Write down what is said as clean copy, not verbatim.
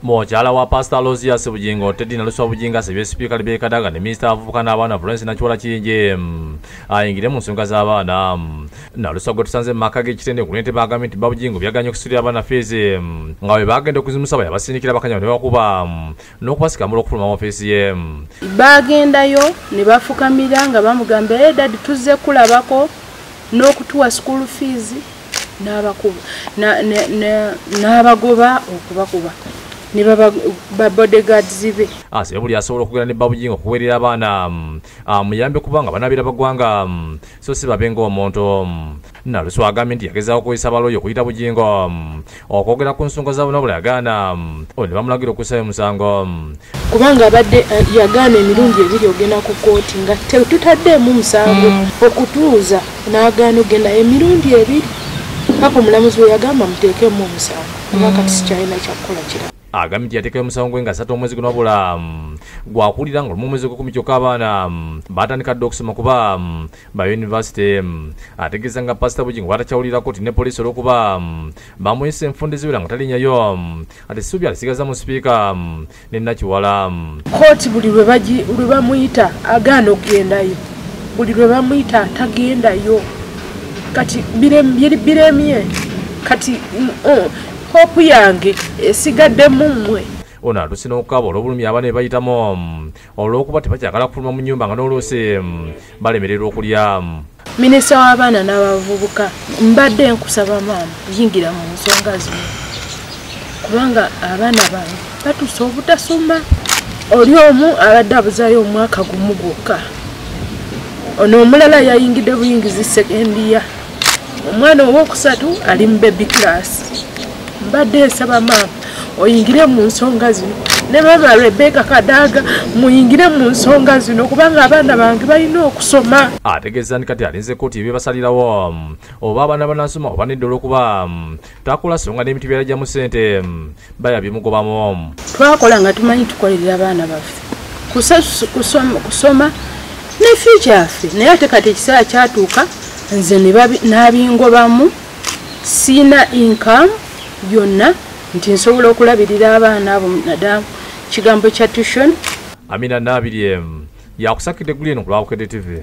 Mokyala wa Pastor Losias Bugingo Teddy Naluswa Buginga asabye Speaker Rebecca Daga ne Minister avubuka n'abaana Florence Nakiwala Kinje ayingire mu nsonga z'abaana. Naluswa gwe tusanze mu maka g'ekitende ku ntebe bagambye nti Bugingo byaganye okusulira abaana fees nga bwe bagenda okuzimusaba yabasindikira bakanya ne bakuba n'okubasikamula okufuluma mu fees ye. Bagendayo ne bafukamira nga bamugamba Dad tuzze kulabako n'okutuwa school fees n'abakuba n'abagoba okubakuba ne baba bodyguards be. Ase buli asobola okugera ne Bugingo okuwerera abaana muyambe kubanga banabira bagwanga so si babenga omuntu. Naluswa agambye nti yagezaako okuyisa abaloyo okuyita Bugingo okwogera ku nsonga za bonna yagaana ne bamulagira okussayo omusango kubanga abadde yagaana emirundi ebiri ogenda ku kooti nga tutaddeemu musango okutuuza n'agaana ogenda emirundi ebiri paka omulamuzi we yagamba muteekemu omusango kubanga kati sikyalina kyakukola kirala. Agambye nti yateekayo omusango gwe nga 3 omwezi guno wabula gwakulira nga olumu omwezi gw'ekumi kyokka abaana batandika dde okusoma kuba ba yunivasite. Ategeeza nga Pastor Bugingo batakyawulirako ti ne poliisi olw'okuba bamuyisa enfunda eziwera nga talinnyayo ate essuubi alisigaza mu sipiika ne Nakiwala. Kooti buli lwe bamuyita agaana okugendayo, buli lwe bamuyita tagendayo. Kati biremye kati hope yange esigadde mumwe. Ono atusina okukaaba olw'obulumi abaana be bayitamu olw'okuba tebakyagala kufuluma mu nnyumba nga n'olwose balemererwa okulya. Minisita w'abaana n'abavubuka mbadde nkusaba maama yingira mu nsonga zino kubanga abaana bange batuuse obutasoma. Oli omu abadde abuzaayo omwaka gumu gwokka, ono omulala yayingidde buyingizi sekendiya, omwana ow'okusatu ali mu baby class. Mbadde nsaba maama oyingire mu nsonga zino ne mama Rebecca Kadaga muyingire mu nsonga zino kubanga abaana bange balina okusoma. Ategeeza nti kati alinze kooti ebyo basalirawo oba abaana banasoma oba nedda olw'okuba takola songa n'emiti byalajja mu ssente bayabyemugobamu. Twakola nga tumanyi tukolerera abaana baffe kusoma ne future yaffe, naye ate kati ekiseera kyatuuka nze n'abingobamu siina income byonna nti nsobola okulabirira abaana abo nadamu kigambo kya tuition. Amina Nabirye yakusakidde guli eno ku Lwabukedde TV.